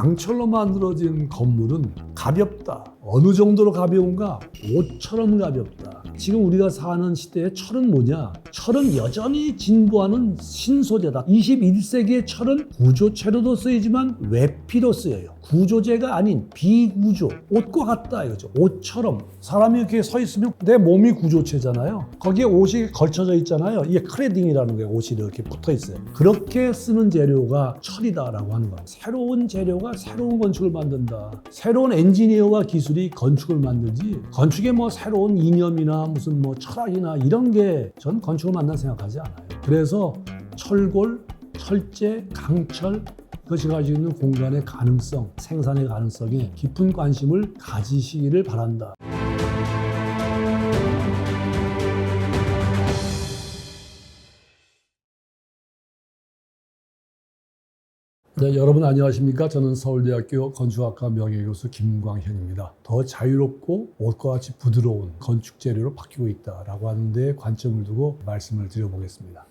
강철로 만들어진 건물은 가볍다. 어느 정도로 가벼운가? 옷처럼 가볍다. 지금 우리가 사는 시대의 철은 뭐냐? 철은 여전히 진보하는 신소재다. 21세기의 철은 구조체로도 쓰이지만 외피로 쓰여요. 구조재가 아닌 비구조. 옷과 같다 이거죠. 옷처럼. 사람이 이렇게 서 있으면 내 몸이 구조체잖아요. 거기에 옷이 걸쳐져 있잖아요. 이게 크레딩이라는 거예요. 옷이 이렇게 붙어 있어요. 그렇게 쓰는 재료가 철이다라고 하는 거예요. 새로운 재료가 새로운 건축을 만든다. 새로운 엔지니어와 기술이 건축을 만들지, 건축에 뭐 새로운 이념이나 무슨 뭐 철학이나 이런 게 전 건축을 만든다 생각하지 않아요. 그래서 철골, 철제, 강철, 그것이 가지고 있는 공간의 가능성, 생산의 가능성에 깊은 관심을 가지시기를 바란다. 네, 여러분 안녕하십니까? 저는 서울대학교 건축학과 명예교수 김광현입니다. 더 자유롭고 옷과 같이 부드러운 건축 재료로 바뀌고 있다라고 하는데 관점을 두고 말씀을 드려보겠습니다.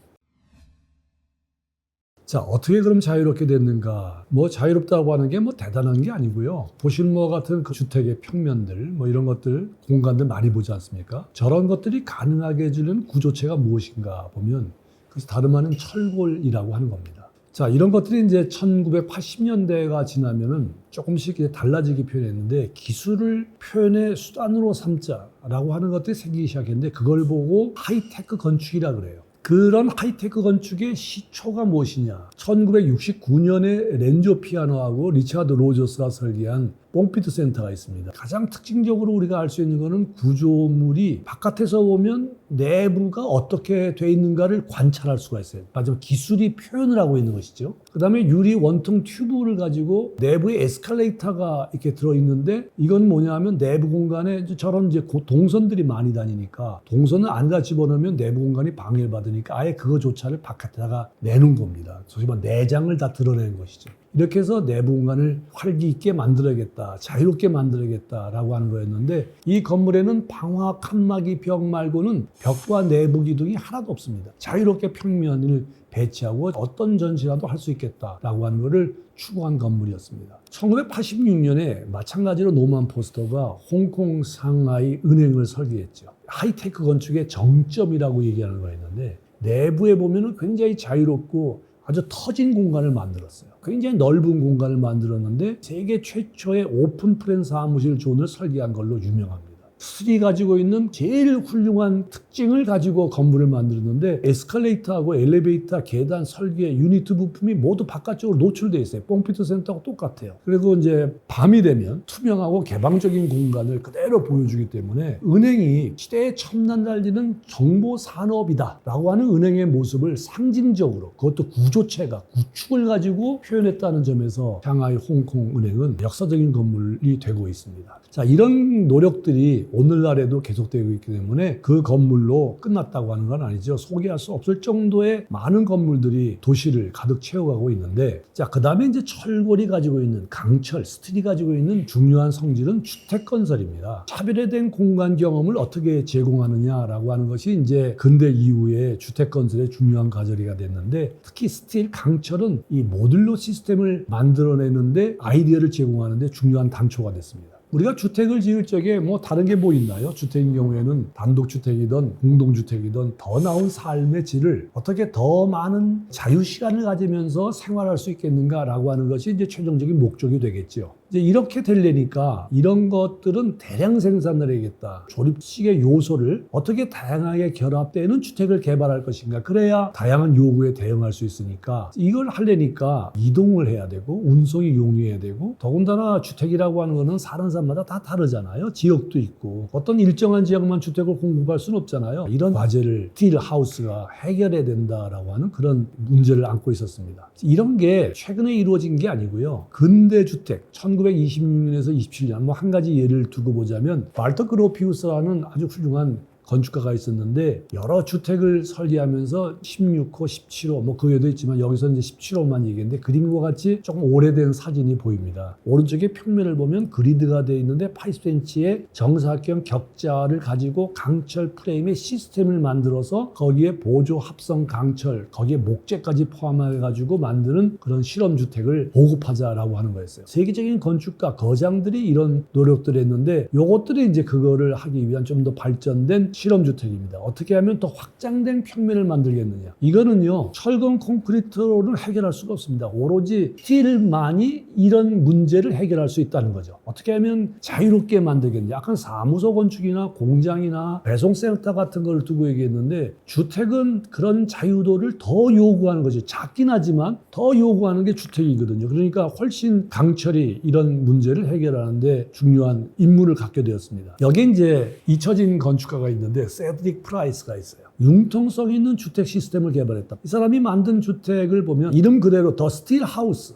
자, 어떻게 그럼 자유롭게 됐는가? 뭐 자유롭다고 하는 게 뭐 대단한 게 아니고요. 도심모 같은 그 주택의 평면들, 뭐 이런 것들, 공간들 많이 보지 않습니까? 저런 것들이 가능하게 해주는 구조체가 무엇인가 보면 그것이 다름 아닌 철골이라고 하는 겁니다. 자, 이런 것들이 이제 1980년대가 지나면은 조금씩 달라지기 표현했는데 기술을 표현의 수단으로 삼자라고 하는 것들이 생기기 시작했는데 그걸 보고 하이테크 건축이라 그래요. 그런 하이테크 건축의 시초가 무엇이냐? 1969년에 렌조 피아노하고 리차드 로저스가 설계한 뽕피트 센터가 있습니다. 가장 특징적으로 우리가 알 수 있는 것은 구조물이 바깥에서 보면 내부가 어떻게 돼 있는가를 관찰할 수가 있어요. 마지막 기술이 표현을 하고 있는 것이죠. 그 다음에 유리 원통 튜브를 가지고 내부에 에스컬레이터가 이렇게 들어있는데 이건 뭐냐 하면 내부 공간에 저런 이제 동선들이 많이 다니니까 동선을 안에다 집어넣으면 내부 공간이 방해를 받으니까 아예 그거조차를 바깥에다가 내놓은 겁니다. 소위 말해 내장을 다 드러내는 것이죠. 이렇게 해서 내부 공간을 활기 있게 만들어야겠다, 자유롭게 만들어야겠다라고 하는 거였는데 이 건물에는 방화 칸막이 벽 말고는 벽과 내부 기둥이 하나도 없습니다. 자유롭게 평면을 배치하고 어떤 전시라도 할 수 있겠다라고 하는 것을 추구한 건물이었습니다. 1986년에 마찬가지로 노만 포스터가 홍콩, 상하이 은행을 설계했죠. 하이테크 건축의 정점이라고 얘기하는 거였는데 내부에 보면은 굉장히 자유롭고 아주 터진 공간을 만들었어요. 굉장히 넓은 공간을 만들었는데 세계 최초의 오픈 플랜 사무실 존을 설계한 걸로 유명합니다. 스틸이 가지고 있는 제일 훌륭한 특징을 가지고 건물을 만들었는데 에스컬레이터하고 엘리베이터, 계단, 설계, 유니트 부품이 모두 바깥쪽으로 노출되어 있어요. 뽕피트 센터하고 똑같아요. 그리고 이제 밤이 되면 투명하고 개방적인 공간을 그대로 보여주기 때문에 은행이 시대의 첨단 달리는 정보 산업이다 라고 하는 은행의 모습을 상징적으로 그것도 구조체가 구축을 가지고 표현했다는 점에서 상하이 홍콩 은행은 역사적인 건물이 되고 있습니다. 자, 이런 노력들이 오늘날에도 계속되고 있기 때문에 그 건물로 끝났다고 하는 건 아니죠. 소개할 수 없을 정도의 많은 건물들이 도시를 가득 채워가고 있는데 자, 그 다음에 이제 철골이 가지고 있는 강철, 스틸이 가지고 있는 중요한 성질은 주택 건설입니다. 차별화된 공간 경험을 어떻게 제공하느냐라고 하는 것이 이제 근대 이후에 주택 건설의 중요한 과제가 됐는데 특히 스틸, 강철은 이 모듈러 시스템을 만들어내는데 아이디어를 제공하는데 중요한 단초가 됐습니다. 우리가 주택을 지을 적에 뭐 다른 게 뭐 있나요? 주택인 경우에는 단독주택이든 공동주택이든 더 나은 삶의 질을 어떻게 더 많은 자유시간을 가지면서 생활할 수 있겠는가라고 하는 것이 이제 최종적인 목적이 되겠죠. 이제 이렇게 되려니까 이런 것들은 대량 생산을 해야겠다. 조립식의 요소를 어떻게 다양하게 결합되는 주택을 개발할 것인가. 그래야 다양한 요구에 대응할 수 있으니까 이걸 하려니까 이동을 해야 되고 운송이 용이해야 되고 더군다나 주택이라고 하는 거는 사는 사람마다 다 다르잖아요. 지역도 있고 어떤 일정한 지역만 주택을 공급할 수는 없잖아요. 이런 과제를 스틸 하우스가 해결해야 된다라고 하는 그런 문제를 안고 있었습니다. 이런 게 최근에 이루어진 게 아니고요. 근대 주택 1926년에서 27년 뭐 한 가지 예를 두고 보자면 발터 그로피우스라는 아주 훌륭한 건축가가 있었는데 여러 주택을 설계하면서 16호, 17호 뭐 그 외에도 있지만 여기서 이제 17호만 얘기했는데 그림과 같이 조금 오래된 사진이 보입니다. 오른쪽에 평면을 보면 그리드가 되어 있는데 80cm의 정사각형 격자를 가지고 강철 프레임의 시스템을 만들어서 거기에 보조 합성 강철, 거기에 목재까지 포함해 가지고 만드는 그런 실험주택을 보급하자라고 하는 거였어요. 세계적인 건축가 거장들이 이런 노력들을 했는데 요것들이 이제 그거를 하기 위한 좀 더 발전된 실험주택입니다. 어떻게 하면 더 확장된 평면을 만들겠느냐. 이거는요, 철근 콘크리트로는 해결할 수가 없습니다. 오로지 스틸만이 이런 문제를 해결할 수 있다는 거죠. 어떻게 하면 자유롭게 만들겠느냐. 약간 사무소 건축이나 공장이나 배송센터 같은 걸 두고 얘기했는데 주택은 그런 자유도를 더 요구하는 거죠. 작긴 하지만 더 요구하는 게 주택이거든요. 그러니까 훨씬 강철이 이런 문제를 해결하는데 중요한 임무를 갖게 되었습니다. 여기 이제 잊혀진 건축가가 있는데 세드릭 프라이스가 있어요. 융통성 있는 주택 시스템을 개발했다. 이 사람이 만든 주택을 보면 이름 그대로 더 스틸 하우스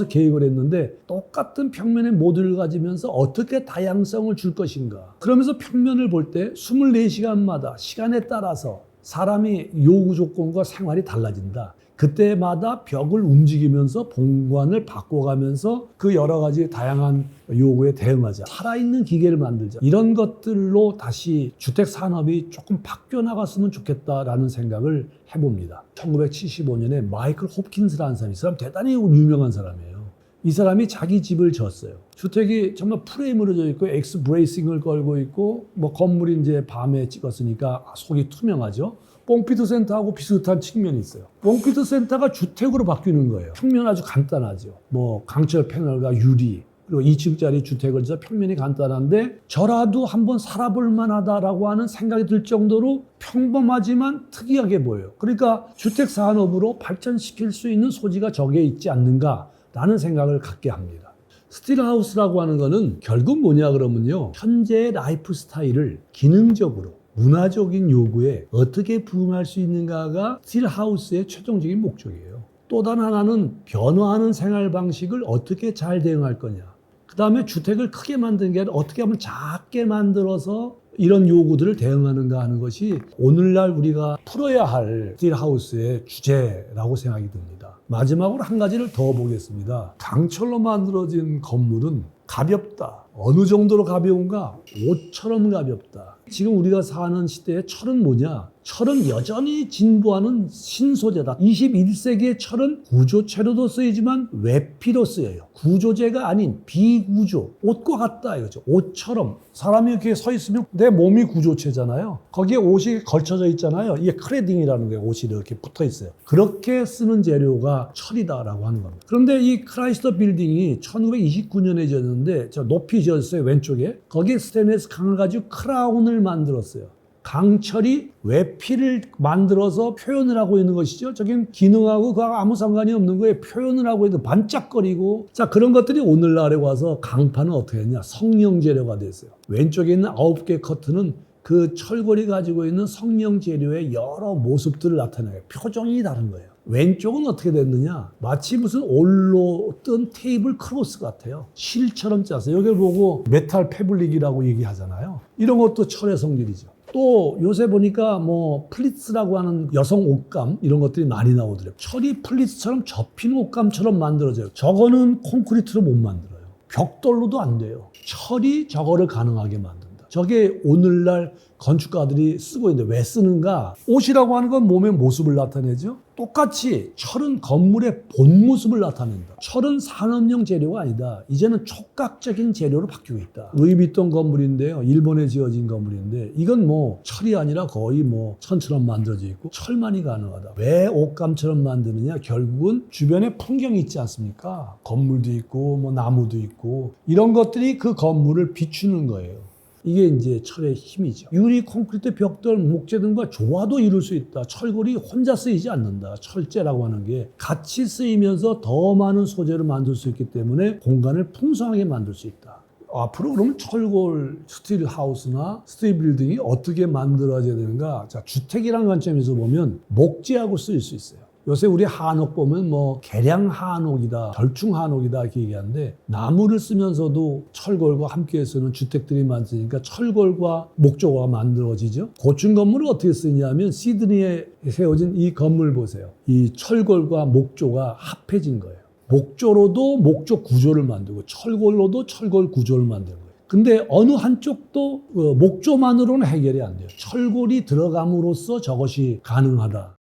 계획을 했는데 똑같은 평면의 모듈을 가지면서 어떻게 다양성을 줄 것인가. 그러면서 평면을 볼 때 24시간마다 시간에 따라서 사람이 요구 조건과 생활이 달라진다. 그때마다 벽을 움직이면서 본관을 바꿔가면서 그 여러 가지 다양한 요구에 대응하자. 살아있는 기계를 만들자. 이런 것들로 다시 주택 산업이 조금 바뀌어 나갔으면 좋겠다라는 생각을 해봅니다. 1975년에 마이클 홉킨스라는 사람이, 이 사람 대단히 유명한 사람이에요. 이 사람이 자기 집을 졌어요. 주택이 정말 프레임으로 져 있고 엑스 브레이싱을 걸고 있고 뭐 건물이 이제 밤에 찍었으니까 속이 투명하죠. 뽕피트 센터하고 비슷한 측면이 있어요. 뽕피트 센터가 주택으로 바뀌는 거예요. 평면 아주 간단하죠. 뭐 강철 패널과 유리, 그리고 2층짜리 주택을 해서 평면이 간단한데 저라도 한번 살아볼 만하다라고 하는 생각이 들 정도로 평범하지만 특이하게 보여요. 그러니까 주택 산업으로 발전시킬 수 있는 소지가 저기에 있지 않는가라는 생각을 갖게 합니다. 스틸하우스라고 하는 거는 결국 뭐냐 그러면요, 현재의 라이프 스타일을 기능적으로 문화적인 요구에 어떻게 부응할 수 있는가가 스틸하우스의 최종적인 목적이에요. 또 다른 하나는 변화하는 생활 방식을 어떻게 잘 대응할 거냐. 그 다음에 주택을 크게 만드는 게 아니라 어떻게 하면 작게 만들어서 이런 요구들을 대응하는가 하는 것이 오늘날 우리가 풀어야 할 스틸하우스의 주제라고 생각이 듭니다. 마지막으로 한 가지를 더 보겠습니다. 강철로 만들어진 건물은 가볍다. 어느 정도로 가벼운가? 옷처럼 가볍다. 지금 우리가 사는 시대에 철은 뭐냐? 철은 여전히 진보하는 신소재다. 21세기의 철은 구조체로도 쓰이지만 외피로 쓰여요. 구조재가 아닌 비구조. 옷과 같다 이거죠. 옷처럼. 사람이 이렇게 서 있으면 내 몸이 구조체잖아요. 거기에 옷이 걸쳐져 있잖아요. 이게 크레딩이라는 거예요. 옷이 이렇게 붙어 있어요. 그렇게 쓰는 재료가 철이다라고 하는 겁니다. 그런데 이 크라이스터 빌딩이 1929년에 지었는데 저 높이 지었어요. 왼쪽에. 거기에 스테인리스 강을 가지고 크라운을 만들었어요. 강철이 외피를 만들어서 표현을 하고 있는 것이죠. 저긴 기능하고 그하고 아무 상관이 없는 거예요. 표현을 하고 있는 반짝거리고. 자, 그런 것들이 오늘날에 와서 강판은 어떻게 했냐? 성령 재료가 됐어요. 왼쪽에 있는 9개 커튼은 그 철골이 가지고 있는 성령 재료의 여러 모습들을 나타내요. 표정이 다른 거예요. 왼쪽은 어떻게 됐느냐? 마치 무슨 올로 뜬 테이블 크로스 같아요. 실처럼 짰어요. 여기를 보고 메탈 패블릭이라고 얘기하잖아요. 이런 것도 철의 성질이죠. 또 요새 보니까 뭐 플리츠라고 하는 여성 옷감 이런 것들이 많이 나오더래요. 철이 플리츠처럼 접힌 옷감처럼 만들어져요. 저거는 콘크리트로 못 만들어요. 벽돌로도 안 돼요. 철이 저거를 가능하게 만든다. 저게 오늘날 건축가들이 쓰고 있는데 왜 쓰는가? 옷이라고 하는 건 몸의 모습을 나타내죠. 똑같이 철은 건물의 본 모습을 나타낸다. 철은 산업용 재료가 아니다. 이제는 촉각적인 재료로 바뀌고 있다. 루이비통 건물인데요. 일본에 지어진 건물인데 이건 뭐 철이 아니라 거의 뭐 천처럼 만들어져 있고 철만이 가능하다. 왜 옷감처럼 만드느냐? 결국은 주변에 풍경이 있지 않습니까? 건물도 있고 뭐 나무도 있고 이런 것들이 그 건물을 비추는 거예요. 이게 이제 철의 힘이죠. 유리, 콘크리트, 벽돌, 목재 등과 조화도 이룰 수 있다. 철골이 혼자 쓰이지 않는다. 철재라고 하는 게 같이 쓰이면서 더 많은 소재를 만들 수 있기 때문에 공간을 풍성하게 만들 수 있다. 앞으로 그러면 철골 스틸 하우스나 스틸 빌딩이 어떻게 만들어져야 되는가? 자, 주택이라는 관점에서 보면 목재하고 쓰일 수 있어요. 요새 우리 한옥 보면 뭐 계량 한옥이다, 절충 한옥이다 이렇게 얘기하는데 나무를 쓰면서도 철골과 함께 쓰는 주택들이 많으니까 철골과 목조가 만들어지죠. 고층 건물을 어떻게 쓰냐면 시드니에 세워진 이 건물 보세요. 이 철골과 목조가 합해진 거예요. 목조로도 목조 구조를 만들고 철골로도 철골 구조를 만드는 거예요. 근데 어느 한쪽도 목조만으로는 해결이 안 돼요. 철골이 들어감으로써 저것이 가능하다.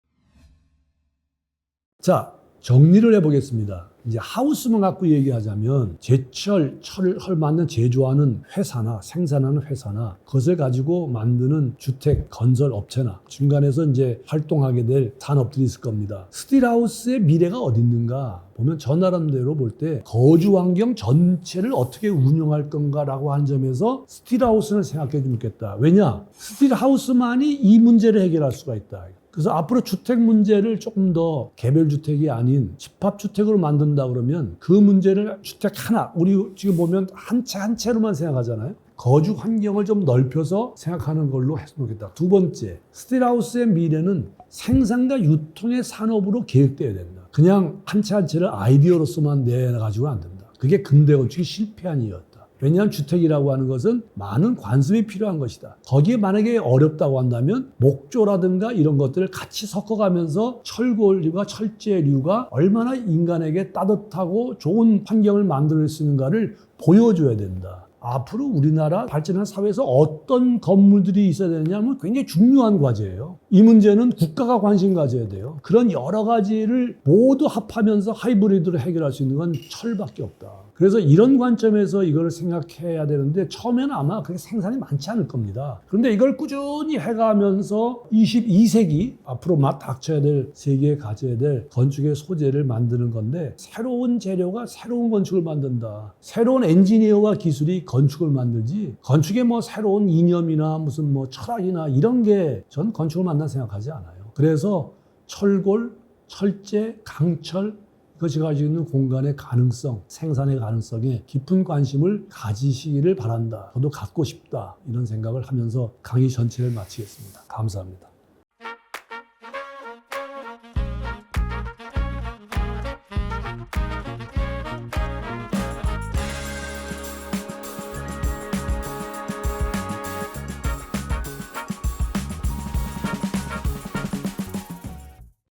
자, 정리를 해보겠습니다. 이제 하우스만 갖고 얘기하자면 제철, 철을 만든 제조하는 회사나 생산하는 회사나 그것을 가지고 만드는 주택 건설 업체나 중간에서 이제 활동하게 될 산업들이 있을 겁니다. 스틸하우스의 미래가 어디 있는가 보면 저 나름대로 볼 때 거주 환경 전체를 어떻게 운영할 건가라고 하는 점에서 스틸하우스를 생각해 주면 좋겠다. 왜냐? 스틸하우스만이 이 문제를 해결할 수가 있다. 그래서 앞으로 주택 문제를 조금 더 개별주택이 아닌 집합주택으로 만든다 그러면 그 문제를 주택 하나, 우리 지금 보면 한 채 한 채로만 생각하잖아요. 거주 환경을 좀 넓혀서 생각하는 걸로 했으면 좋겠다. 두 번째, 스틸하우스의 미래는 생산과 유통의 산업으로 계획돼야 된다. 그냥 한 채 한 채를 아이디어로서만 내가지고는 안 된다. 그게 근대 건축이 실패한 이유였다. 왜냐하면 주택이라고 하는 것은 많은 관습이 필요한 것이다. 거기에 만약에 어렵다고 한다면 목조라든가 이런 것들을 같이 섞어가면서 철골류가 철제류가 얼마나 인간에게 따뜻하고 좋은 환경을 만들 수 있는가를 보여줘야 된다. 앞으로 우리나라 발전한 사회에서 어떤 건물들이 있어야 되느냐면 굉장히 중요한 과제예요. 이 문제는 국가가 관심 가져야 돼요. 그런 여러 가지를 모두 합하면서 하이브리드로 해결할 수 있는 건 철밖에 없다. 그래서 이런 관점에서 이걸 생각해야 되는데 처음에는 아마 그렇게 생산이 많지 않을 겁니다. 그런데 이걸 꾸준히 해가면서 22세기 앞으로 맞닥쳐야 될 세계에 가져야 될 건축의 소재를 만드는 건데 새로운 재료가 새로운 건축을 만든다. 새로운 엔지니어와 기술이 건축을 만들지 건축에 뭐 새로운 이념이나 무슨 뭐 철학이나 이런 게 전 건축을 만든다 생각하지 않아요. 그래서 철골, 철제, 강철 그것이 가지고 있는 공간의 가능성, 생산의 가능성에 깊은 관심을 가지시기를 바란다. 저도 갖고 싶다. 이런 생각을 하면서 강의 전체를 마치겠습니다. 감사합니다.